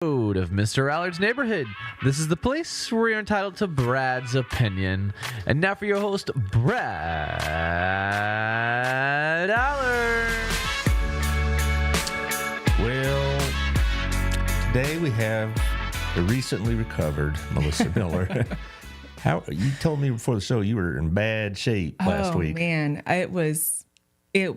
Of Mr. Allard's Neighborhood. This is the place where you're entitled to Brad's opinion. And now for your host, Brad Allard. Well, today we have the recently recovered Melissa Miller. How you told me before the show you were in bad shape last week. Oh man, it was bad.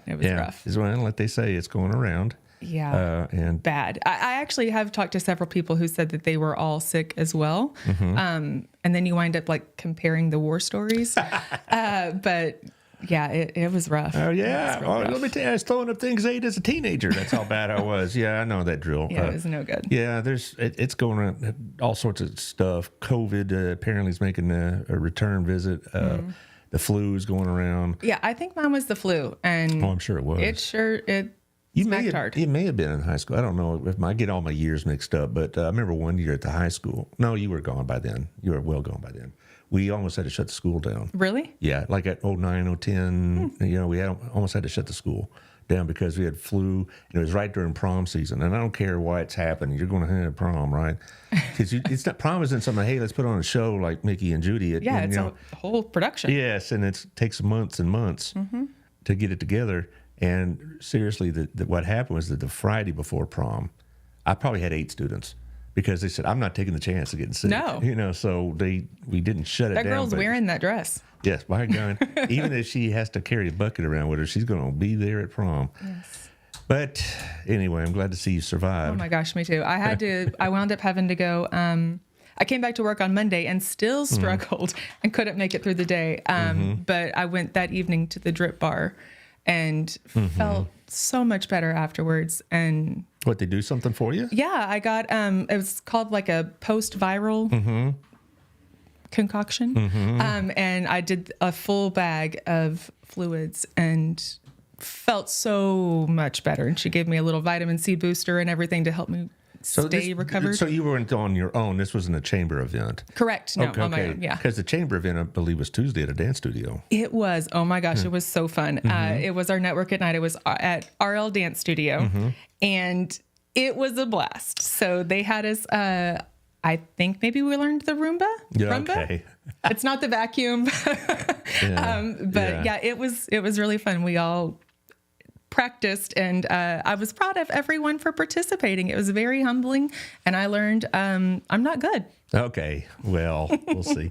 It was rough. Is what they say. It's going around. Yeah, and bad. I actually have talked to several people who said that they were all sick as well. And then you wind up like comparing the war stories. But yeah, it was rough. Oh yeah. Rough. Let me tell you, I was throwing up things I ate as a teenager. That's how bad I was. Yeah, I know that drill. Yeah, it was no good. Yeah, it's going around all sorts of stuff. COVID apparently is making a return visit. The flu is going around. Yeah, I think mine was the flu, and I'm sure it was. You may have, it may have been in high school. I don't know if I get all my years mixed up, but I remember one year at the high school. No, you were gone by then. You were well gone by then. We almost had to shut the school down. Really? Yeah, like at 09, 010, we almost had to shut the school down because we had flu, and it was right during prom season. And I don't care why it's happening. You're going to have prom, right? Because it's not, prom isn't something, hey, let's put on a show like Mickey and Judy. It's a whole production. Yes, and it takes months and months to get it together. And seriously, what happened was that the Friday before prom, I probably had 8 students because they said, I'm not taking the chance of getting sick. No. So we didn't shut it down. That girl's wearing that dress. Yes, by God. Even if she has to carry a bucket around with her, she's going to be there at prom. Yes. But anyway, I'm glad to see you survived. Oh my gosh, me too. I wound up having to go. I came back to work on Monday and still struggled and couldn't make it through the day. But I went that evening to the drip bar and felt so much better afterwards. And what, they do something for you? Yeah, I got it was called like a post-viral concoction. And I did a full bag of fluids and felt so much better. And she gave me a little vitamin C booster and everything to help me stay recovered. So you weren't on your own. This wasn't a chamber event. Correct. No, on my own. Yeah. Because the chamber event, I believe, was Tuesday at a dance studio. It was. Oh my gosh, it was so fun. It was our network at night. It was at RL Dance Studio, and it was a blast. So they had us. I think maybe we learned the Roomba. Yeah. Roomba? Okay. It's not the vacuum, but yeah, it was really fun. We all practiced, and I was proud of everyone for participating. It was very humbling, and I learned I'm not good. Okay, well, we'll see.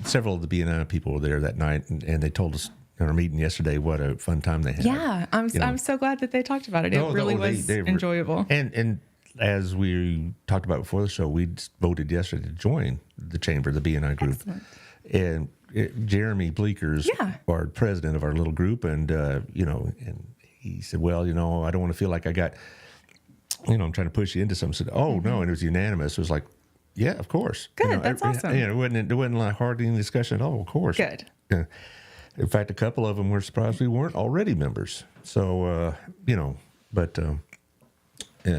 Several of the BNI people were there that night, and they told us in our meeting yesterday what a fun time they had. Yeah, I'm so glad that they talked about it. It really was enjoyable. And as we talked about before the show, we voted yesterday to join the chamber, the BNI group. Excellent. And Jeremy Bleeker's our president of our little group, and and he said, well, I don't want to feel like I got, I'm trying to push you into something. I said, oh no, and it was unanimous. It was like, yeah, of course. Good, that's awesome. It wasn't like hardly any discussion at all. Of course. Good. In fact, a couple of them were surprised we weren't already members. So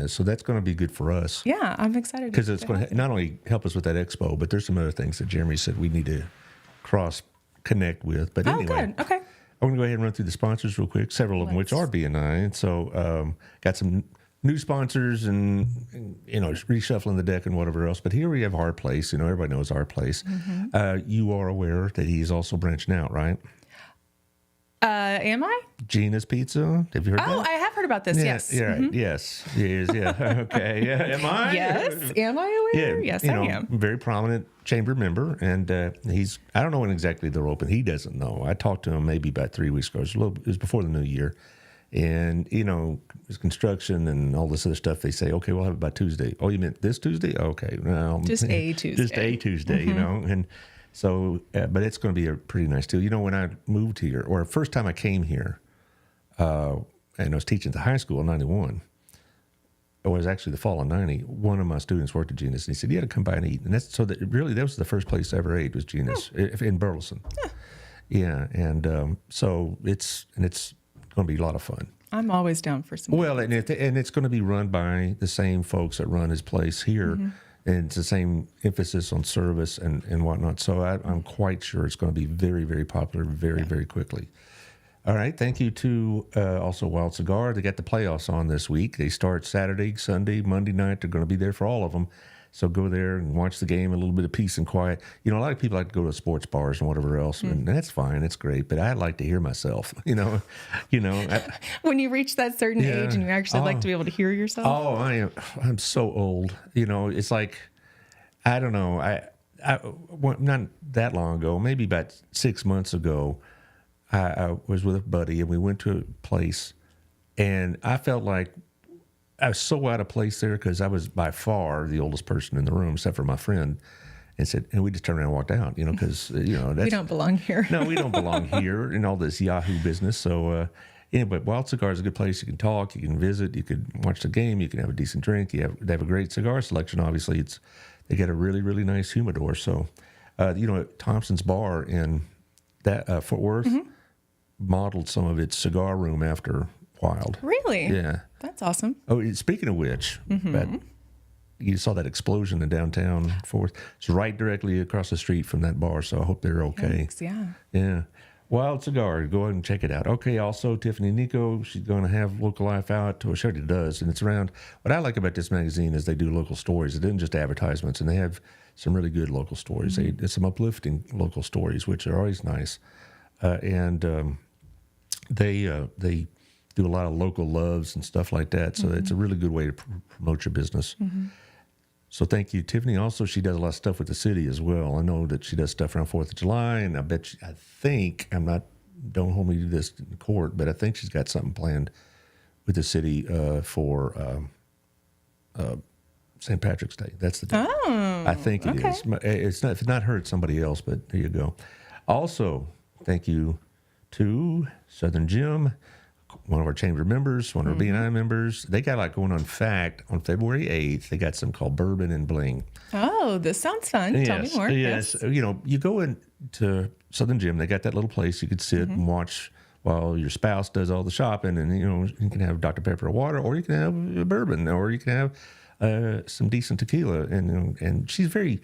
so that's going to be good for us. Yeah, I'm excited. Because it's going to not only help us with that expo, but there's some other things that Jeremy said we need to cross-connect with. But anyway, good. Okay. I'm going to go ahead and run through the sponsors real quick, several of them which are BNI. And so got some new sponsors and reshuffling the deck and whatever else. But here we have Our Place. Everybody knows Our Place. You are aware that he's also branching out, right? Am I? Gina's Pizza. Have you heard that? Oh, I have heard about this. Yes. Yeah, right. Yes. He is. Yeah. Okay. Yeah. Am I? Yes. Am I aware? Yeah. Yes, I am. Very prominent chamber member, and I don't know when exactly they're open. He doesn't know. I talked to him maybe about 3 weeks ago. It was before the new year. And, it's construction and all this other stuff. They say, okay, we'll have it by Tuesday. Oh, you meant this Tuesday? Okay. Well, just a Tuesday. Just a Tuesday, And so, but it's going to be a pretty nice deal. When I moved here, or first time I came here, and I was teaching at the high school in 91, it was actually the fall of 90, one of my students worked at Gina's, and he said, you got to come by and eat. And that was the first place I ever ate was Gina's in Burleson. Yeah. And so it's going to be a lot of fun. I'm always down for some. Well, and it's going to be run by the same folks that run his place here. And it's the same emphasis on service and whatnot. So I'm quite sure it's going to be very, very popular very, very quickly. All right. Thank you to also Wild Cigar. They got the playoffs on this week. They start Saturday, Sunday, Monday night. They're going to be there for all of them. So go there and watch the game, a little bit of peace and quiet. You know, a lot of people like to go to sports bars and whatever else, and that's fine. It's great. But I like to hear myself, When you reach that certain Yeah. age and you actually like to be able to hear yourself. Oh, I'm so old. It's like, I don't know. Not that long ago, maybe about 6 months ago, I was with a buddy and we went to a place, and I felt like I was so out of place there because I was by far the oldest person in the room, except for my friend, and we just turned around and walked out, because that's, We don't belong here. no, we don't belong here in all this Yahoo business. So, but Wild Cigar is a good place. You can talk, you can visit, you could watch the game, you can have a decent drink. They have a great cigar selection. Obviously, they get a really, really nice humidor. So, Thompson's Bar in that Fort Worth modeled some of its cigar room after Wild. Really? Yeah. That's awesome. Oh, speaking of which, but you saw that explosion in downtown Fort Worth. It's right directly across the street from that bar, so I hope they're okay. Thanks, yeah. Yeah. Wild Cigar, go ahead and check it out. Okay, also, Tiffany Nico, she's going to have Local Life out. Well, she already does, and it's around. What I like about this magazine is they do local stories. It isn't just advertisements, and they have some really good local stories. It's some uplifting local stories, which are always nice. They do a lot of local loves and stuff like that, so it's a really good way to promote your business. So thank you, Tiffany. Also, she does a lot of stuff with the city as well. I know that she does stuff around 4th of July, and don't hold me to this in court, but I think she's got something planned with the city for St. Patrick's Day. That's the day. Oh, I think it is. It's not, if it's not her, it's somebody else, but there you go. Also, thank you to Southern Jim, one of our chamber members, one of our BNI members. They got a lot going on. In fact, on February 8th, they got something called Bourbon and Bling. Oh, this sounds fun. Tell me more. Yes. You go into Southern Jim, they got that little place you could sit and watch while your spouse does all the shopping, and you can have Dr. Pepper or water, or you can have a bourbon, or you can have some decent tequila, and she's very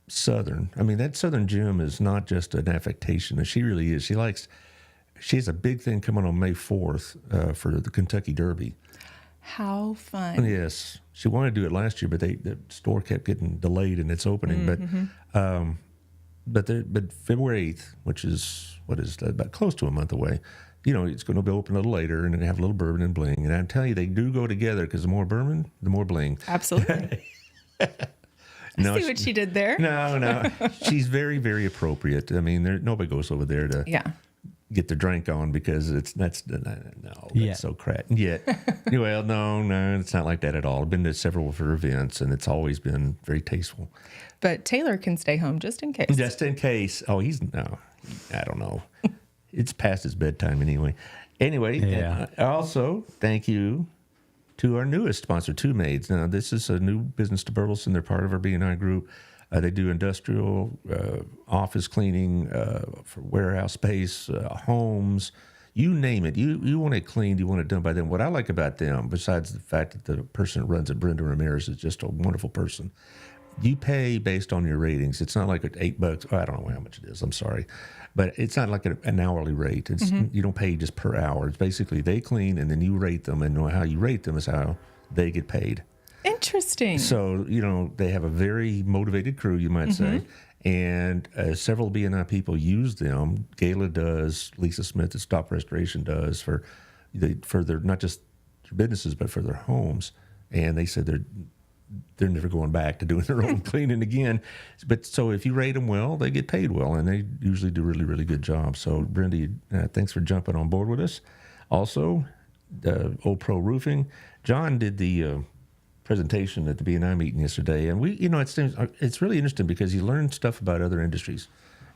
Southern. I mean, that Southern Jim is not just an affectation. She really is. She has a big thing coming on May 4th for the Kentucky Derby. How fun. Yes. She wanted to do it last year, but the store kept getting delayed in its opening. But February 8th, which is, about close to a month away, it's going to be open a little later, and then have a little bourbon and bling. And I tell you, they do go together, because the more bourbon, the more bling. Absolutely. No, see what she did there. No. She's very, very appropriate. I mean, nobody goes over there to get the drink on, because that's so crap. Yet, well, no, it's not like that at all. I've been to several of her events, and it's always been very tasteful. But Taylor can stay home just in case. Just in case. Oh, I don't know. It's past his bedtime anyway. Anyway, also, thank you to our newest sponsor, Two Maids. Now, this is a new business to Burleson. They're part of our BNI group. They do industrial, office cleaning, for warehouse space, homes, you name it. You want it cleaned, you want it done by them. What I like about them, besides the fact that the person that runs it, Brenda Ramirez, is just a wonderful person. You pay based on your ratings. It's not like $8. Oh, I don't know how much it is. I'm sorry. But it's not like an hourly rate. It's You don't pay just per hour. It's basically they clean, and then you rate them, and how you rate them is how they get paid. Interesting. So, they have a very motivated crew, you might say, and several BNI people use them. Gayla does, Lisa Smith at Stop Restoration does for their, not just their businesses, but for their homes. And they said they're never going back to doing their own cleaning again. But so if you rate them well, they get paid well, and they usually do really, really good jobs. So, Brenda, thanks for jumping on board with us. Also, Old Pro Roofing. John did the presentation at the BNI meeting yesterday, and it's really interesting, because he learned stuff about other industries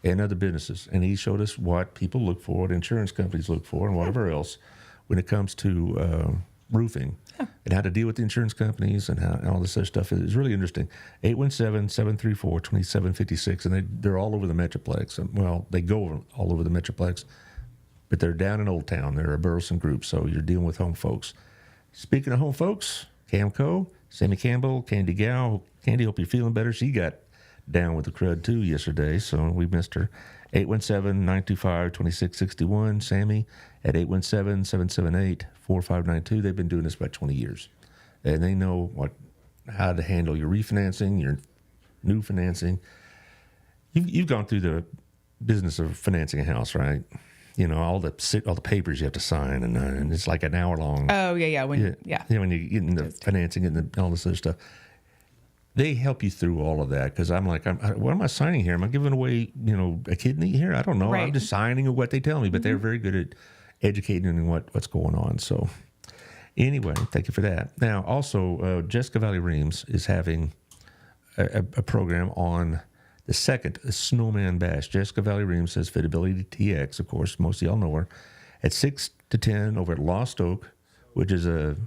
and other businesses, and he showed us what people look for, what insurance companies look for, and whatever else when it comes to roofing, and how to deal with the insurance companies, and how all this other stuff is really interesting. 817-734-2756, and they're all over the Metroplex. Well, they go all over the Metroplex, but they're down in Old Town. They're a Burleson group, so you're dealing with home folks. Speaking of home folks, Camco, Sammy Campbell, Candy Gow. Candy, hope you're feeling better. She got down with the crud too yesterday, so we missed her. 817-925-2661. Sammy at 817-778-4592. They've been doing this about 20 years. And they know how to handle your refinancing, your new financing. You've gone through the business of financing a house, right? You know, all the papers you have to sign, and it's like an hour long. Oh, yeah. When You know, when you get in the financing and all this other stuff. They help you through all of that, because I'm like, what am I signing here? Am I giving away, a kidney here? I don't know. Right. I'm just signing what they tell me, but they're very good at educating what's going on. So anyway, thank you for that. Now, also, Jessica Valley Reams is having a program on the second Snowman Bash. Jessica Valley Reams says Fitability TX, of course, most of y'all know her, at 6 to 10 over at Lost Oak, which is a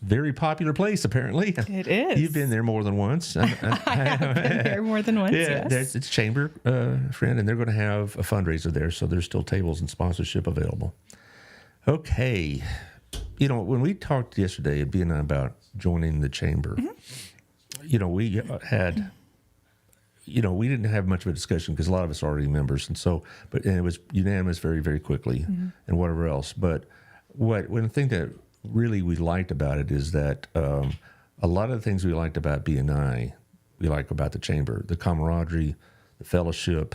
very popular place, apparently. It is. You've been there more than once. I have been there more than once, yes. It's Chamber, friend, and they're going to have a fundraiser there, so there's still tables and sponsorship available. Okay. When we talked yesterday, B and I, about joining the Chamber, we had... we didn't have much of a discussion because a lot of us are already members, and it was unanimous very, very quickly, and whatever else. But one thing that really we liked about it is that a lot of the things we liked about BNI, we like about the Chamber, the camaraderie, the fellowship.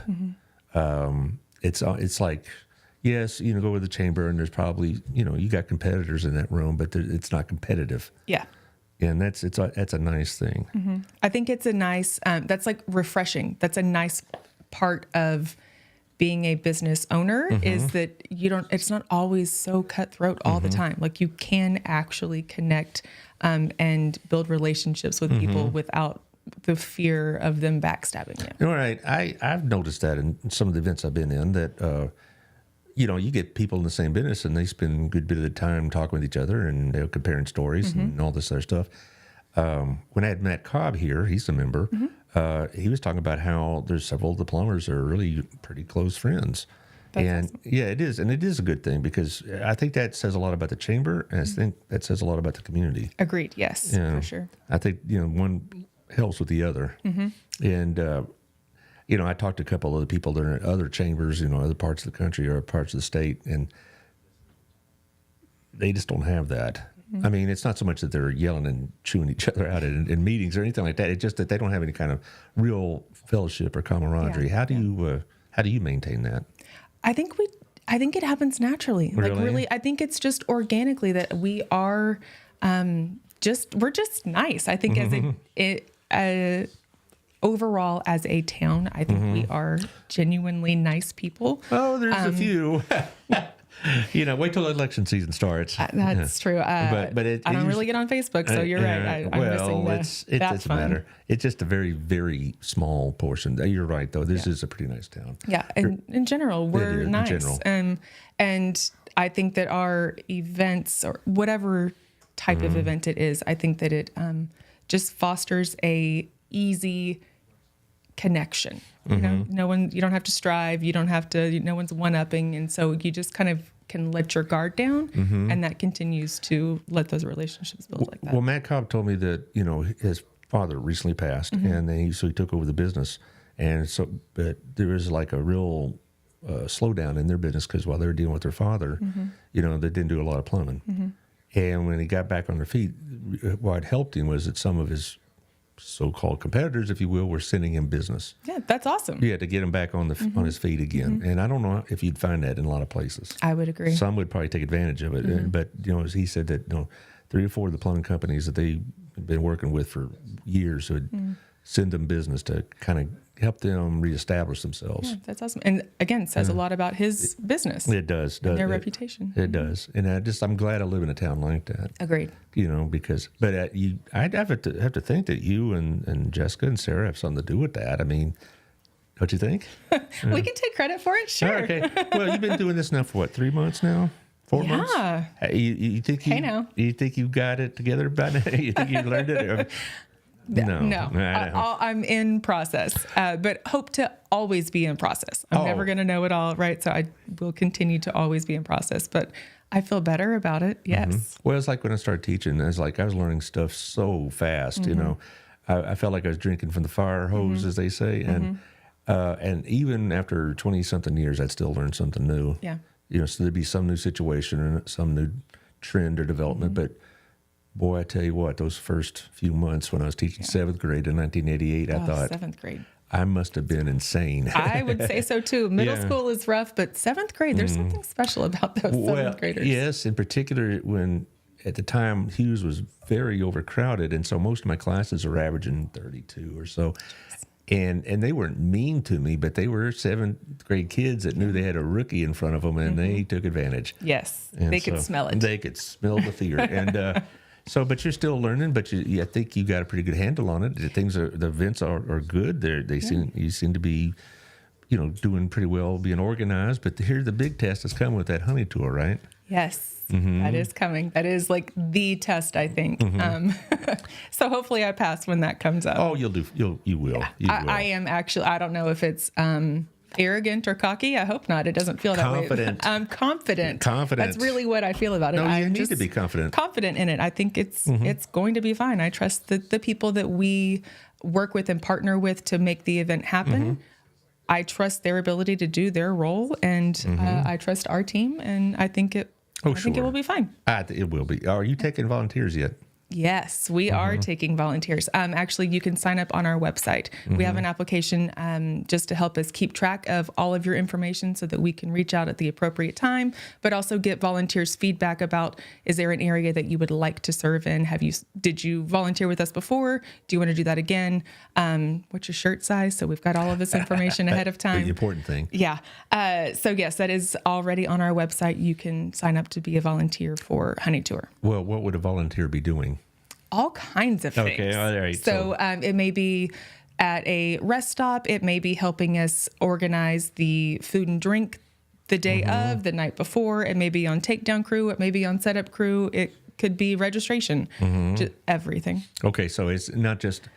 It's like, yes, go with the Chamber, and there's probably you got competitors in that room, but it's not competitive. Yeah. And that's a nice thing. I think it's a nice, that's like refreshing. That's a nice part of being a business owner is that it's not always so cutthroat all the time. Like you can actually connect and build relationships with people without the fear of them backstabbing you. All right. I've noticed that in some of the events I've been in that, you get people in the same business and they spend a good bit of the time talking with each other and they're comparing stories and all this other stuff. When I had Matt Cobb here, he's a member, he was talking about how there's several of the plumbers are really pretty close friends. That's awesome. Yeah, it is. And it is a good thing because I think that says a lot about the Chamber and I think that says a lot about the community. Agreed. Yes, for sure. I think, one helps with the other. And, I talked to a couple of other people that are in other chambers, other parts of the country or parts of the state, and they just don't have that. I mean, it's not so much that they're yelling and chewing each other out in meetings or anything like that. It's just that they don't have any kind of real fellowship or camaraderie. Yeah. How do you maintain that? I think it happens naturally. Really? Like really, I think it's just organically that we are we're just nice. I think as overall as a town, I think we are genuinely nice people. Oh, there's a few. Wait till election season starts. That's true. But I don't really get on Facebook, so you're right. I'm missing it doesn't matter. It's just a very, very small portion. You're right, though. This is a pretty nice town. Yeah, and in general, we're nice. And I think that our events or whatever type of event it is, I think that it just fosters a easy connection. You don't have to strive. You don't have to, no one's one-upping. And so you just kind of can let your guard down and that continues to let those relationships build like that. Well, Matt Cobb told me that, his father recently passed and so he took over the business. And so, but there was like a real slowdown in their business because while they were dealing with their father, they didn't do a lot of plumbing. And when he got back on their feet, what helped him was that some of his so-called competitors, if you will, were sending him business. Yeah, that's awesome. Yeah, to get him back on on his feet again. And I don't know if you'd find that in a lot of places. I would agree. Some would probably take advantage of it, but as he said that 3 or 4 of the plumbing companies that they've been working with for years would send them business to kind of help them reestablish themselves. Yeah, that's awesome. And again, says a lot about his business. It does. And their reputation. It does. And I'm glad I live in a town like that. Agreed. Because, but I'd have to think that you and Jessica and Sarah have something to do with that. I mean, don't you think? We can take credit for it. Sure. Oh, okay. Well, you've been doing this now for what, 3 months now? 4 months? Yeah. You think you think you got it together by now? You think you learned it? Or, No. I'm in process, but hope to always be in process. I'm never going to know it all, right? So I will continue to always be in process, but I feel better about it. Yes. Well, it's like when I started teaching, I was learning stuff so fast, I felt like I was drinking from the fire hose, as they say. And And even after 20 something years, I'd still learn something new. Yeah. So there'd be some new situation and some new trend or development. But boy, I tell you what, those first few months when I was teaching seventh grade in 1988, I thought, seventh grade. I must have been insane. I would say so too. Middle school is rough, but seventh grade, there's something special about those seventh graders. Yes, in particular when at the time Hughes was very overcrowded, and so most of my classes were averaging 32 or so. And they weren't mean to me, but they were seventh grade kids that knew they had a rookie in front of them, and they took advantage. Yes, And they could smell it. They could smell the fear. And but you're still learning, but I think you got a pretty good handle on it. The events are good. You seem to be, doing pretty well, being organized. But here's the big test that's coming with that honey tour, right? Yes, that is coming. That is like the test, I think. So hopefully I pass when that comes up. Oh, you'll do. You will. You will. I am actually. I don't know if it's arrogant or cocky. I hope not. It doesn't feel that way. I'm confident. Confident. That's really what I feel about it. No, you I'm need to be confident. Confident in it. I think it's going to be fine. I trust the people that we work with and partner with to make the event happen. I trust their ability to do their role, and I trust our team, and I think it. I think it will be fine. It will be. Are you taking volunteers yet? Yes, we are taking volunteers. Actually, you can sign up on our website. We have an application just to help us keep track of all of your information so that we can reach out at the appropriate time, but also get volunteers' feedback about, is there an area that you would like to serve in? Did you volunteer with us before? Do you want to do that again? What's your shirt size? So we've got all of this information ahead of time. The important thing. Yeah. So yes, that is already on our website. You can sign up to be a volunteer for Honey Tour. Well, what would a volunteer be doing? All kinds of things. Okay, all right. So it may be at a rest stop. It may be helping us organize the food and drink the day of, the night before. It may be on takedown crew. It may be on setup crew. It could be registration. Just everything. Okay, so it's not just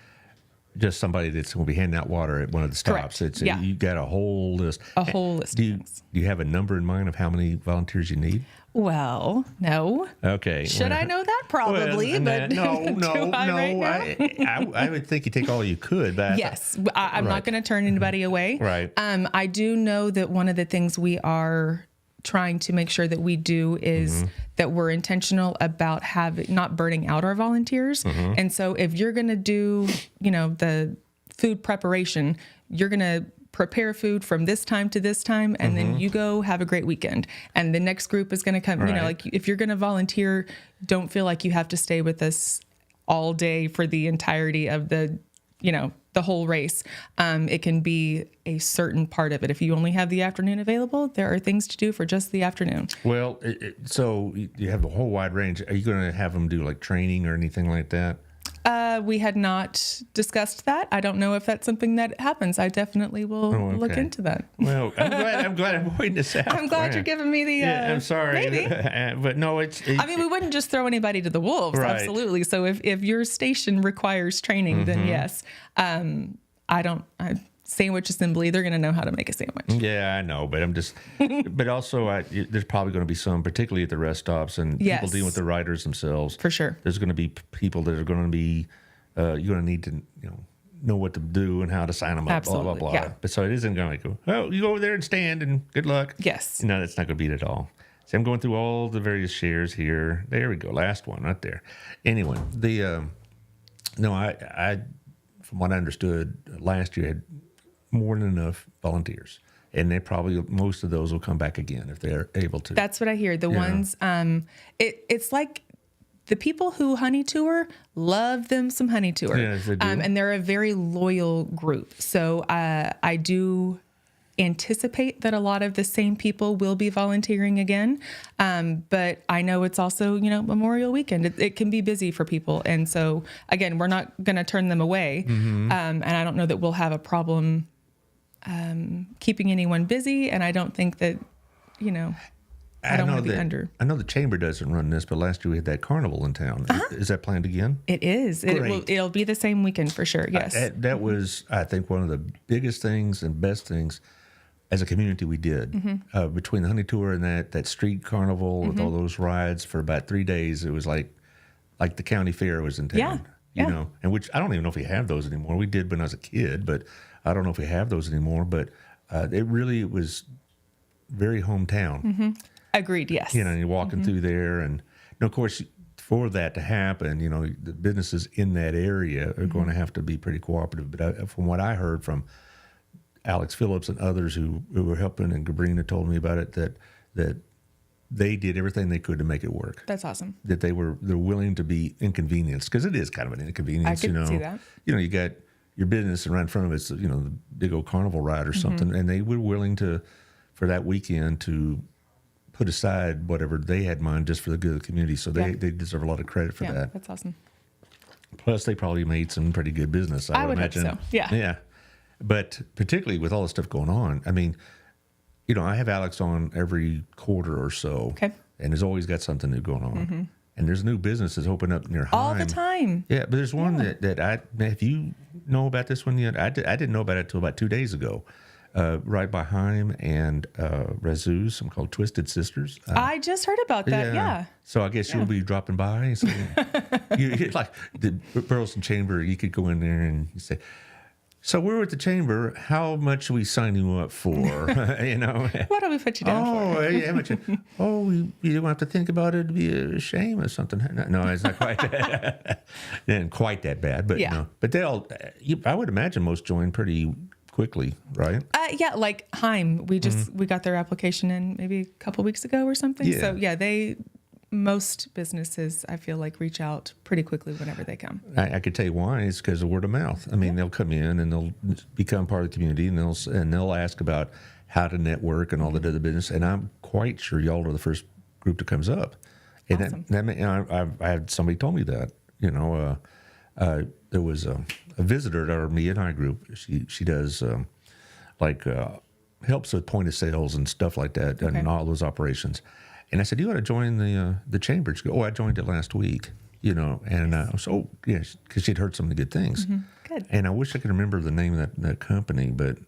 somebody that's going to be handing out water at one of the stops. Correct. You got a whole list. A whole list. Do you have a number in mind of how many volunteers you need? Well, no. Okay. Should I know that? Probably, but no. I would think you take all you could, but yes, I'm not going to turn anybody away. Right. I do know that one of the things we are trying to make sure that we do is that we're intentional about not burning out our volunteers. And so if you're going to do, the food preparation, you're going to prepare food from this time to this time, and then you go have a great weekend. And the next group is going to come, like if you're going to volunteer, don't feel like you have to stay with us all day for the entirety of the whole race. It can be a certain part of it. If you only have the afternoon available, there are things to do for just the afternoon. Well, so you have a whole wide range. Are you going to have them do like training or anything like that? We had not discussed that. I don't know if that's something that happens. I definitely will look into that. Well, I'm glad I'm pointing this out. I'm glad you're giving me the. Yeah, I'm sorry, maybe. But no, I mean, we wouldn't just throw anybody to the wolves. Right. Absolutely. So if your station requires training, then yes. Sandwich assembly, they're going to know how to make a sandwich. Yeah, I know, but I'm just, but also there's probably going to be some, particularly at the rest stops and people dealing with the riders themselves. For sure. There's going to be people that are going to be, you're going to need to, know what to do and how to sign them up, Absolutely. blah, blah, blah. Yeah. But so it isn't going to go, oh, you go over there and stand and good luck. Yes. No, that's not going to beat it at all. So I'm going through all the various shares here. There we go. Last one right there. Anyway, I from what I understood, last year had more than enough volunteers, and most of those will come back again if they're able to. That's what I hear. The ones, it's like the people who honey tour love them some honey tour. Yes, they do. And they're a very loyal group. So I do anticipate that a lot of the same people will be volunteering again. But I know it's also, Memorial Weekend. It can be busy for people. And so, again, we're not going to turn them away. And I don't know that we'll have a problem keeping anyone busy. And I don't think that, I don't want to be under. I know the chamber doesn't run this, but last year we had that carnival in town. Is that planned again? It is. It'll be the same weekend for sure. Yes. That was, I think, one of the biggest things and best things as a community we did. Between the honey tour and that street carnival with all those rides for about 3 days, it was like the county fair was in town. you Yeah. know, and which I don't even know if we have those anymore. We did when I was a kid, but I don't know if we have those anymore. But it was very hometown. Agreed. Yes. You know, and you're walking through there, and of course, for that to happen, you know, the businesses in that area are going to have to be pretty cooperative. But from what I heard from Alex Phillips and others who were helping, and Gabrina told me about it, that they did everything they could to make it work. That's awesome. That they're willing to be inconvenienced, because it is kind of an inconvenience. I could you know, see that. You know, you got your business, and right in front of it's, you know, the big old carnival ride or something, and they were willing to, for that weekend, to put aside whatever they had in mind just for the good of the community. So they deserve a lot of credit for that. That's awesome. Plus, they probably made some pretty good business, I would hope imagine. so. Yeah. Yeah. But particularly with all the stuff going on, I mean, you know, I have Alex on every quarter or so. Okay. And there's always got something new going on. And there's new businesses open up near Heim. All the time. Yeah, but there's one that if you know about this one yet, I didn't know about it until about 2 days ago. Right by Heim and Razuz, some called Twisted Sisters. I just heard about that. Yeah. So I guess you'll be dropping by. So you're like the Burleson Chamber. You could go in there and you say, "So we're at the chamber. How much are we sign you up for?" You know. What do we put you down for? Oh, yeah, how much? Oh, you don't have to think about it. It'd be a shame or something. No, it's not quite that. Then quite that bad, but Yeah. no. But they'll. I would imagine most join pretty quickly, right? Yeah, like Heim. We got their application in maybe a couple weeks ago or something. Yeah. So yeah, most businesses I feel like reach out pretty quickly whenever they come. I could tell you why. It's because of word of mouth. I mean, they'll come in and they'll become part of the community, and they'll ask about how to network and all that other business. And I'm quite sure y'all are the first group that comes up. And Awesome. I had somebody told me that. You know, there was a visitor at our Me and I group. She does helps with point of sales and stuff like that, and all those operations. And I said, "You ought to join the chamber." She goes, "Oh, I joined it last week." You know, and I was, "Oh, yes," because she'd heard some of the good things. Good. And I wish I could remember the name of that company, but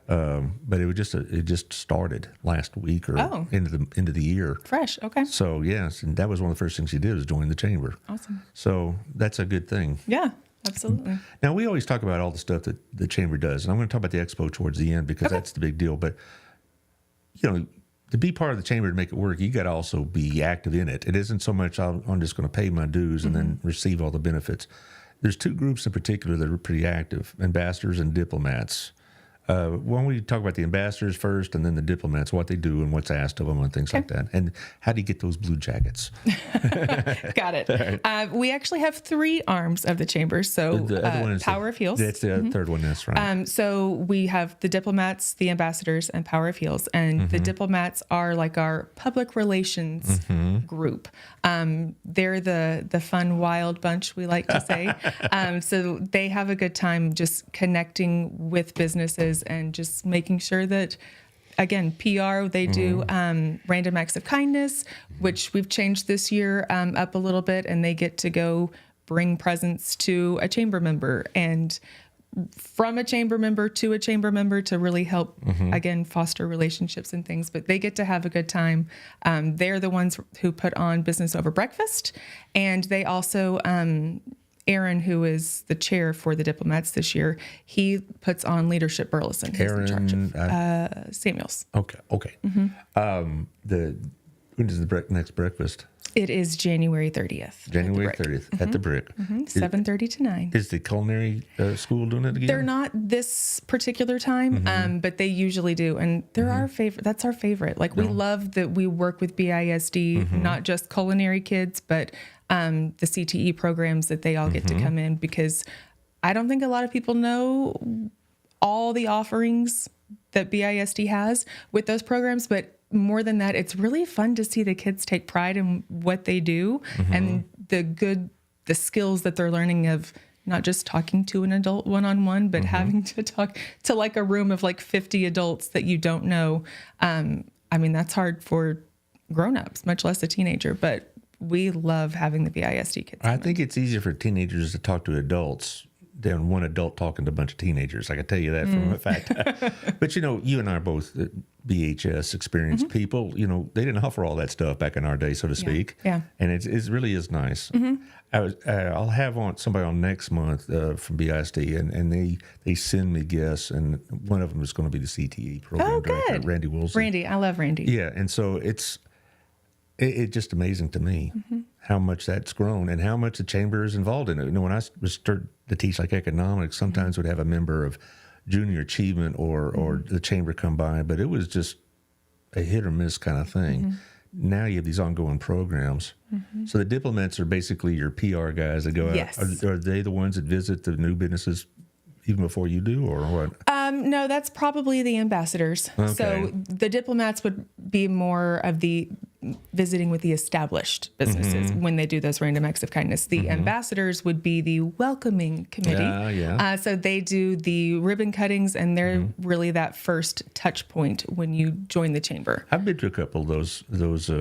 it was it just started last week or into the year. Fresh. Okay. So yes, and that was one of the first things she did was join the chamber. Awesome. So that's a good thing. Yeah, absolutely. Now, we always talk about all the stuff that the chamber does, and I'm going to talk about the expo towards the end because that's the big deal. But, you know, to be part of the chamber to make it work, you got to also be active in it. It isn't so much I'm just going to pay my dues and then receive all the benefits. There's two groups in particular that are pretty active, ambassadors and diplomats. Why don't we talk about the ambassadors first and then the diplomats, what they do and what's asked of them and things like that. And how do you get those blue jackets? Got it. We actually have 3 arms of the chamber. So The other one is Power of Heels. That's the third one, that's right. So we have the diplomats, the ambassadors, and Power of Heels. And the diplomats are like our public relations group. They're the fun, wild bunch, we like to say. So they have a good time just connecting with businesses and just making sure that, again, PR, they do random acts of kindness, which we've changed this year up a little bit, and they get to go bring presents to a chamber member and from a chamber member to a chamber member to really help, again, foster relationships and things. But they get to have a good time. They're the ones who put on Business Over Breakfast, and they also... Aaron, who is the chair for the diplomats this year, he puts on Leadership Burleson. He's in charge of Samuels. Okay. When is the next breakfast? It is January 30th. January 30th at the Brick. 7:30 to 9. Is the culinary school doing it again? They're not this particular time, but they usually do. And they're our favorite. That's our favorite. Like, we love that we work with BISD, not just culinary kids, but the CTE programs that they all get to come in, because I don't think a lot of people know all the offerings that BISD has with those programs. But more than that, it's really fun to see the kids take pride in what they do and the skills that they're learning of not just talking to an adult one-on-one, but having to talk to like a room of like 50 adults that you don't know. I mean, that's hard for grown-ups, much less a teenager, but we love having the BISD kids. I think it's easier for teenagers to talk to adults than one adult talking to a bunch of teenagers. I can tell you that from a fact. But you and I are both BHS experienced people. They didn't offer all that stuff back in our day, so to speak. Yeah. And it really is nice. I'll have somebody on next month from BISD, and they send me guests, and one of them is going to be the CTE program director, Randy Wilson. Randy, I love Randy. Yeah, and so it's just amazing to me how much that's grown and how much the chamber is involved in it. When I started to teach like economics, sometimes would have a member of junior achievement or the chamber come by, but it was just a hit or miss kind of thing. Now you have these ongoing programs. So the diplomats are basically your PR guys that go out. Yes. Are they the ones that visit the new businesses even before you do, or what? No, that's probably the ambassadors. Okay. So the diplomats would be more of the visiting with the established businesses when they do those random acts of kindness. The ambassadors would be the welcoming committee. Yeah. So they do the ribbon cuttings, and they're really that first touch point when you join the chamber. I've been to a couple of those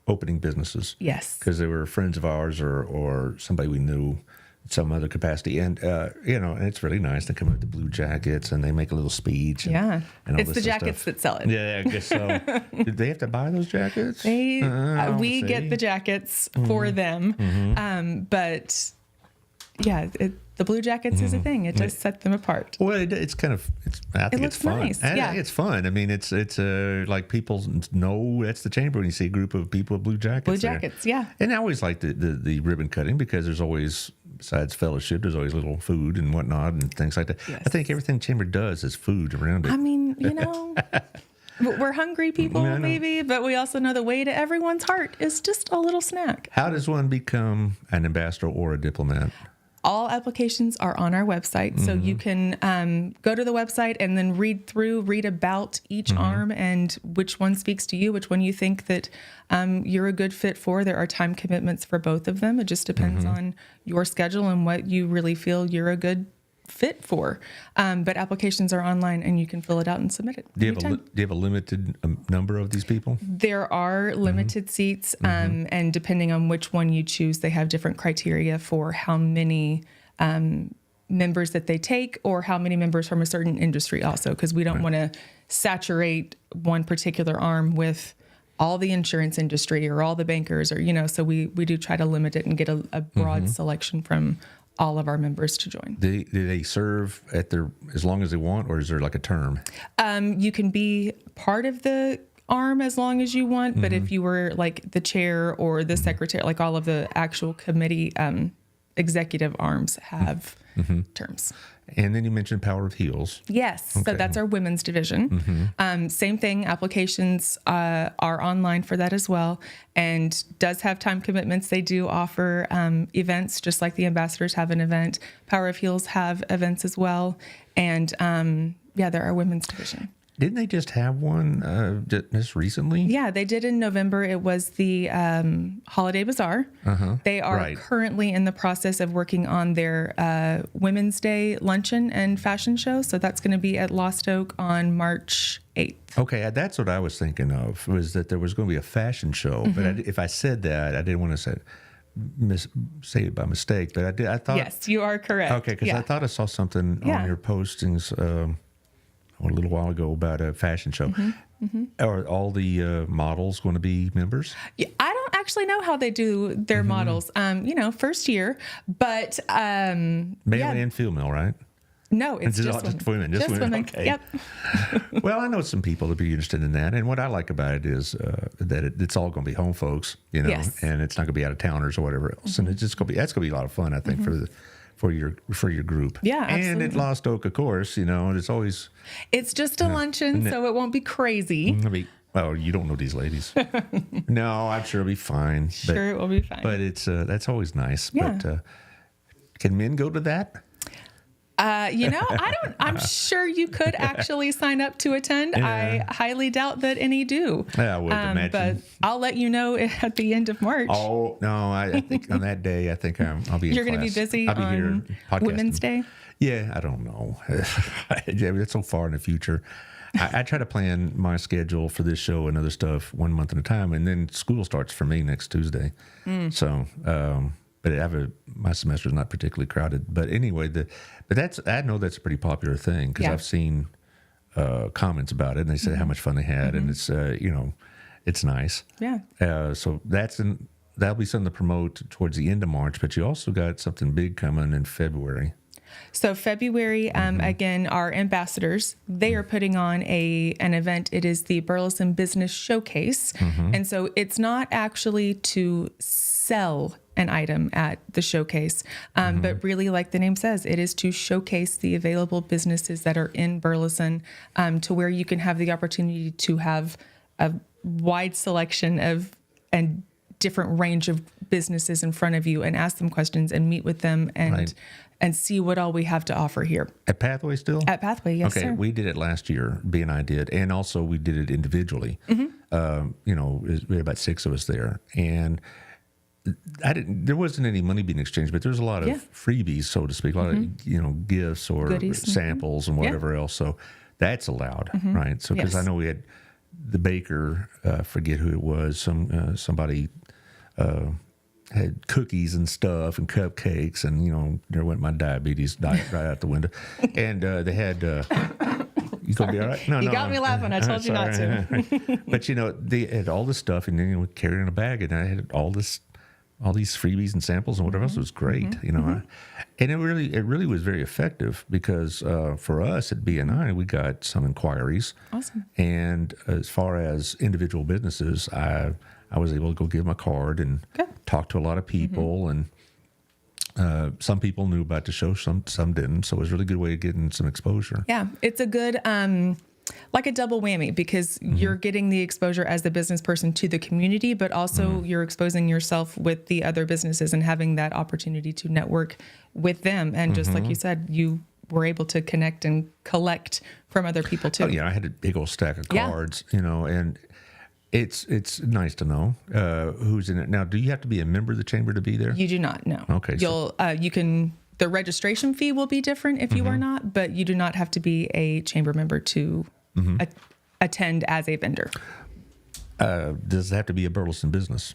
opening businesses. Yes. Because they were friends of ours or somebody we knew in some other capacity. And, and it's really nice. They come out with the blue jackets and they make a little speech. And all It's this the stuff. jackets that sell it. Yeah, I guess so. Did they have to buy those jackets? We get the jackets for them. But yeah, the blue jackets is a thing. It does set them apart. Well, it's kind of, I think looks it's fun. nice. I Yeah. think it's fun. I mean, it's like people know that's the chamber when you see a group of people with blue jackets. Blue there. jackets, yeah. And I always like the ribbon cutting because there's always, besides fellowship, there's always little food and whatnot and things like that. Yes. I think everything chamber does is food around it. I mean, we're hungry people, I know. maybe, but we also know the way to everyone's heart is just a little snack. How does one become an ambassador or a diplomat? All applications are on our website, so you can go to the website and then read about each arm and which one speaks to you, which one you think that you're a good fit for. There are time commitments for both of them. It just depends on your schedule and what you really feel you're a good fit for. But applications are online and you can fill it out and submit it. Do you anytime. have a limited number of these people? There are limited seats, and depending on which one you choose, they have different criteria for how many members that they take or how many members from a certain industry also, because we don't want to saturate one particular arm with all the insurance industry or all the bankers or, so we do try to limit it and get a broad selection from all of our members to join. Do they serve as long as they want, or is there like a term? You can be part of the arm as long as you want, but if you were like the chair or the secretary, like all of the actual committee executive arms have terms. And then you mentioned Power of Heels. Yes. So that's our women's division. Same thing. Applications are online for that as well, and does have time commitments. They do offer events, just like the ambassadors have an event. Power of Heels have events as well. And they're our women's division. Didn't they just have one just recently? Yeah, they did in November. It was the Holiday Bazaar. They are currently in the process of working on their Women's Day luncheon and fashion show. So that's going to be at Lost Oak on March 8th. Okay, that's what I was thinking of, was that there was going to be a fashion show. But if I said that, I didn't want to say it by mistake. But I thought. Yes, you are correct. Okay, because I thought I saw something on your postings a little while ago about a fashion show. Are all the models going to be members? Yeah, I don't actually know how they do their models. First year, but male and female, right? No, it's just women. Just women. Okay. Yep. Well, I know some people that be interested in that, and what I like about it is that it's all going to be home folks, Yes. and it's not going to be out of towners or whatever else, and it's just going to be a lot of fun, I think, for your group. Yeah, absolutely. And at Lost Oak, of course, it's always. It's just a luncheon, so it won't be crazy. Well, you don't know these ladies. No, I'm sure it'll be fine. Sure, it will be fine. But it's that's always nice. Yeah. But can men go to that? I'm sure you could actually sign up to attend. Yeah. I highly doubt that any do. Yeah, I would imagine. But I'll let you know at the end of March. Oh, no, I think on that day, I'll be in You're going to be class. busy I'll be on here podcasting. Women's Day? Yeah, I don't know. It's so far in the future. I try to plan my schedule for this show and other stuff 1 month at a time, and then school starts for me next Tuesday. So but my semester is not particularly crowded. But anyway, I know that's a pretty popular thing because I've seen comments about it, and they say how much fun they had, and it's it's nice. Yeah. So that'll be something to promote towards the end of March. But you also got something big coming in February. So February, again, our ambassadors, they are putting on an event. It is the Burleson Business Showcase. And so it's not actually to sell an item at the showcase, but really, like the name says, it is to showcase the available businesses that are in Burleson, to where you can have the opportunity to have a wide selection of and different range of businesses in front of you and ask them questions and meet with them and see what all we have to offer here. At Pathway still? At Pathway, yes, okay, sir. We did it last year, B and I did, and also we did it individually. We had about 6 of us there, and there wasn't any money being exchanged, but there's a lot of freebies, so to speak, a lot of gifts or goodies, samples and whatever else. So that's allowed, right? So because I know we had the baker, forget who it was, somebody had cookies and stuff and cupcakes, and there went my diabetes diet right out the window. And they had. You gonna be all right? No, you got me laughing. I told you not to. But they had all this stuff, and then we carried in a bag, and I had all these freebies and samples and whatever else. It was great, and it really was very effective because for us at BNI, we got some inquiries. Awesome. And as far as individual businesses, I was able to go give them a card and talk to a lot of people, and some people knew about the show, some didn't. So it was a really good way of getting some exposure. Yeah, it's a good, like a double whammy, because you're getting the exposure as the business person to the community, but also you're exposing yourself with the other businesses and having that opportunity to network with them. And just like you said, you were able to connect and collect from other people too. Oh, yeah, I had a big old stack of cards, and it's nice to know who's in it. Now, do you have to be a member of the chamber to be there? You do not, no. Okay. You can, the registration fee will be different if you are not, but you do not have to be a chamber member to attend as a vendor. Does it have to be a Burleson business?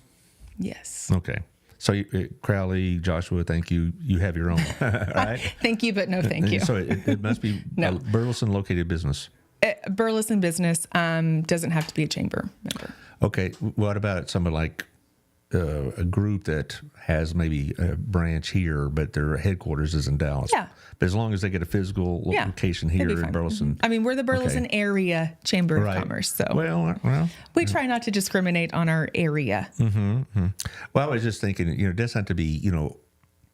Yes. Okay. So Crowley, Joshua, thank you. You have your own, right? Thank you, but no thank you. So it must be a Burleson located business. Burleson business doesn't have to be a chamber member. Okay. What about someone like a group that has maybe a branch here, but their headquarters is in Dallas? Yeah. But as long as they get a physical location here in Burleson. I mean, we're the Burleson area Chamber of Commerce, so we try not to discriminate on our area. Well, I was just thinking, it doesn't have to be,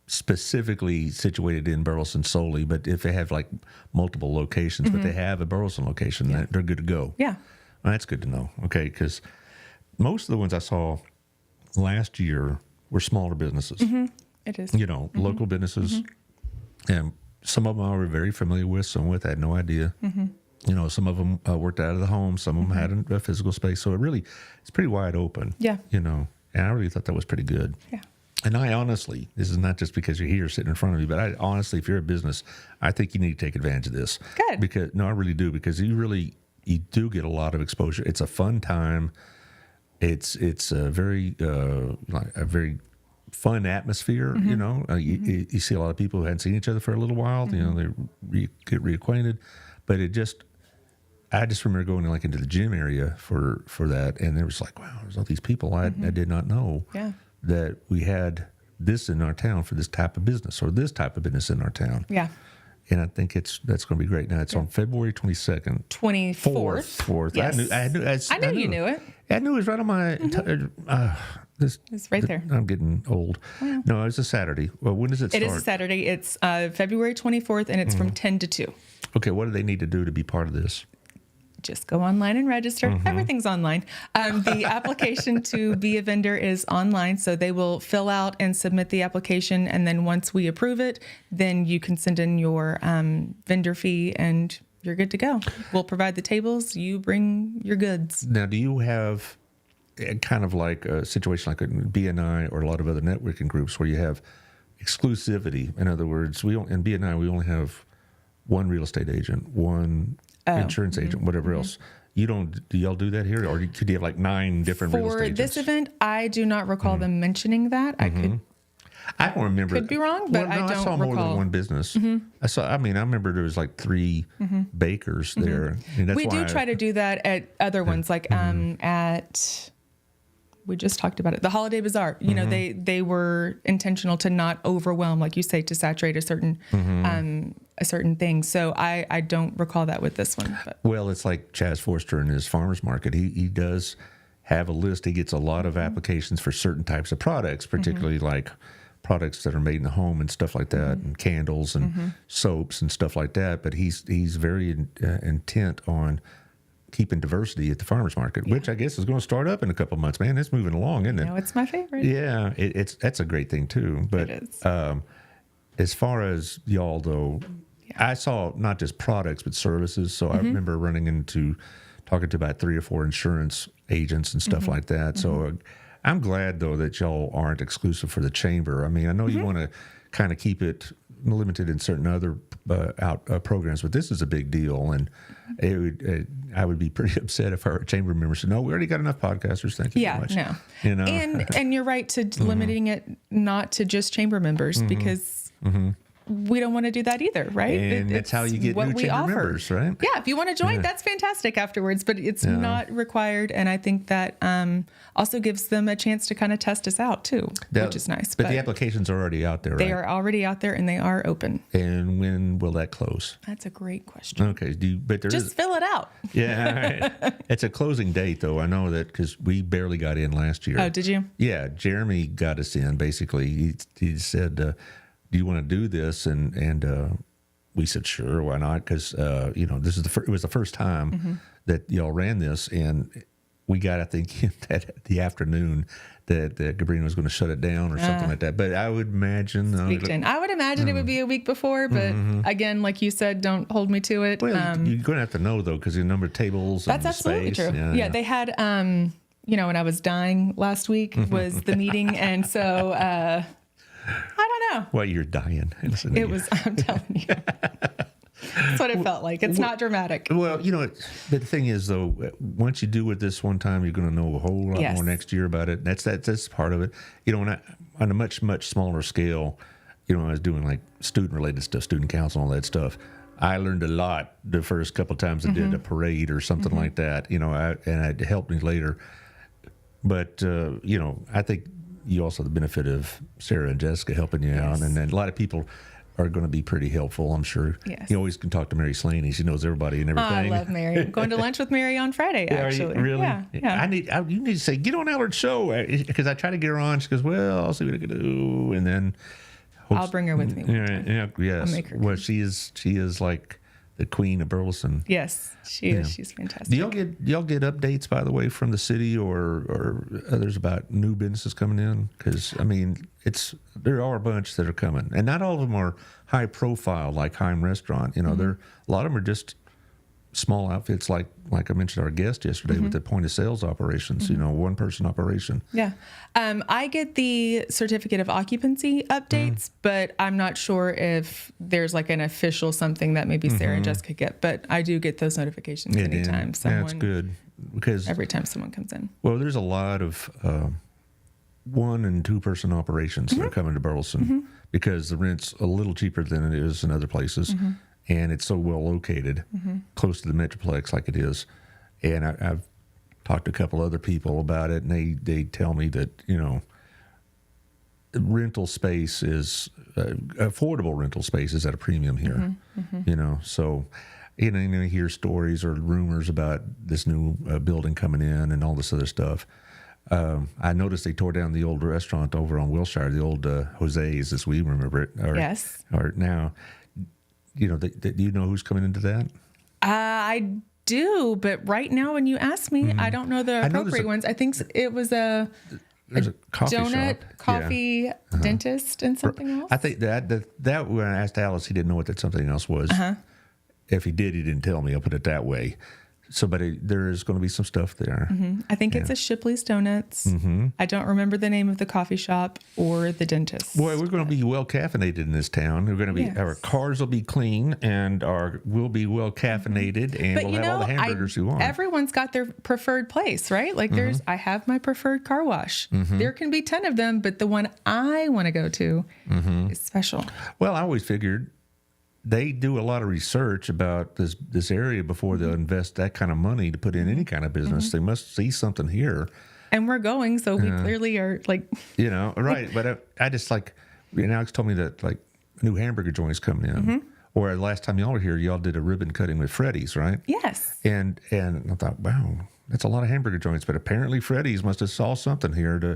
specifically situated in Burleson solely, but if they have like multiple locations, but they have a Burleson location, they're good to go. Yeah. Well, that's good to know. Okay. Because most of the ones I saw last year were smaller businesses. It is. Local businesses. And some of them I were very familiar with, some with I had no idea. Some of them worked out of the home, some of them had a physical space. So it's pretty wide open. Yeah. And I really thought that was pretty good. Yeah. And I honestly, this is not just because you're here sitting in front of me, but I honestly, if you're a business, I think you need to take advantage of this. Good. I really do, because you do get a lot of exposure. It's a fun time. It's a very fun atmosphere. You see a lot of people who hadn't seen each other for a little while. They get reacquainted, but I just remember going into the gym area for that, and there was wow, there's all these people I did not know. Yeah. That we had this in our town for this type of business, or this type of business in our town. Yeah. And I think that's going to be great. Now it's on February 22nd. 24th. Yes. I knew you knew it. I knew it was right on my. It's right there. I'm getting old. Well, no, it's a Saturday. Well, when does it start? It is a Saturday. It's February 24th, and it's from 10 to 2. Okay, what do they need to do to be part of this? Just go online and register. Everything's online. The application to be a vendor is online, so they will fill out and submit the application, and then once we approve it, then you can send in your vendor fee, and you're good to go. We'll provide the tables. You bring your goods. Now, do you have kind of like a situation like in BNI or a lot of other networking groups where you have exclusivity? In other words, in BNI, we only have one real estate agent, one insurance agent, whatever else. Do y'all do that here? Or could you have 9 different real estate agents? For this event, I do not recall them mentioning that. I don't remember. Could be wrong, but well, no, I don't saw more recall. than one business. I remember there was like 3 bakers there. And that's We do why try to do that at other ones, like at. We just talked about it. The Holiday Bazaar. You know, they were intentional to not overwhelm, like you say, to saturate a certain thing. So I don't recall that with this one. But. Well, it's like Chaz Forster in his farmers market. He does have a list. He gets a lot of applications for certain types of products, particularly like products that are made in the home and stuff like that, and candles and soaps and stuff like that. But he's very intent on keeping diversity at the farmers market, which I guess is going to start up in a couple of months. Man, it's moving along, isn't it? No, it's my favorite. Yeah, that's a great thing too. But It is. as far as y'all though, I saw not just products but services. So I remember talking to about 3 or 4 insurance agents and stuff like that. So I'm glad though that y'all aren't exclusive for the chamber. I mean, I know you want to kind of keep it limited in certain other programs, but this is a big deal, and I would be pretty upset if our chamber members said, "No, we already got enough podcasters. Thank you very much." No. You know, And you're right to limiting it not to just chamber members because we don't want to do that either, right? and that's how you get new chamber members, right? Yeah, if you want to join, that's fantastic afterwards, but it's not required. And I think that also gives them a chance to kind of test us out too, which is nice. But the applications are already out there, right? They are already out there and they are open. And when will that close? That's a great question. Okay, but there Just is. fill it out. Yeah, all right. It's a closing date, though. I know that because we barely got in last year. Oh, did you? Yeah, Jeremy got us in. Basically, he said, "Do you want to do this?" And we said, "Sure, why not?" Because this is it was the first time that y'all ran this, and we got, I think, that the afternoon that Gabrina was going to shut it down or something like that. But I would imagine, I would imagine it would be a week before, but again, like you said, don't hold me to it. well, you're going to have to know though, because the number of tables. That's and absolutely space. true. Yeah, they had, when I was dying last week was the meeting, and so I don't know. Well, you're dying. It was. I'm telling you. That's what it felt like. It's not dramatic. Well, but the thing is, though, once you do it this one time, you're going to know a whole lot more next year about it. That's part of it. On a much, much smaller scale, I was doing like student-related stuff, student council, all that stuff. I learned a lot the first couple of times I did a parade or something like that, and it helped me later. But, I think you also have the benefit of Sarah and Jessica helping you out. And then a lot of people are going to be pretty helpful, I'm sure. Yes. You always can talk to Mary Slaney. She knows everybody and everything. I love Mary. I'm going to lunch with Mary on Friday, actually. Really? Yeah. You need to say, get on Allard's show. Because I try to get her on. She goes, well, I'll see what I can do. And then I'll bring her with me. Yes. I'll make her well, she is like the queen of Burleson. Yes, she is. She's fantastic. Do y'all get updates, by the way, from the city or others about new businesses coming in? Because there are a bunch that are coming, and not all of them are high profile like Heim Restaurant. A lot of them are just small outfits, like I mentioned our guest yesterday with the point of sales operations. 1 person operation. Yeah, I get the certificate of occupancy updates, but I'm not sure if there's like an official something that maybe Sarah and Jessica get. But I do get those notifications anytime someone. That's good because every time someone comes in. Well, there's a lot of 1 and 2 person operations that are coming to Burleson because the rent's a little cheaper than it is in other places. And it's so well located, close to the Metroplex like it is. And I've talked to a couple other people about it, and they tell me that, rental space is, affordable rental space is at a premium here. So, you hear stories or rumors about this new building coming in and all this other stuff. I noticed they tore down the old restaurant over on Wilshire, the old Jose's, as we remember it. Yes. Or now... do you know who's coming into that? I do, but right now when you ask me, I don't know the appropriate ones. I think it was there's a coffee donut, shop. coffee, dentist, and something else. I think that when I asked Alice, he didn't know what that something else was. If he did, he didn't tell me. I'll put it that way. So, but there is going to be some stuff there. I think it's a Shipley's Donuts. I don't remember the name of the coffee shop or the dentist. Boy, we're going to be well caffeinated in this town. We're going to be our cars will be clean and we'll be well caffeinated, and But we'll have all the hamburgers you want. Everyone's got their preferred place, right? Like I have my preferred car wash. There can be 10 of them, but the one I want to go to is special. Well, I always figured they do a lot of research about this area before they'll invest that kind of money to put in any kind of business. They must see something here. And we're going, so we clearly are like... Right. But I just like, Alex told me that like new hamburger joints coming in. Or last time y'all were here, y'all did a ribbon cutting with Freddy's, right? Yes. And I thought, wow, that's a lot of hamburger joints. But apparently Freddy's must have saw something here to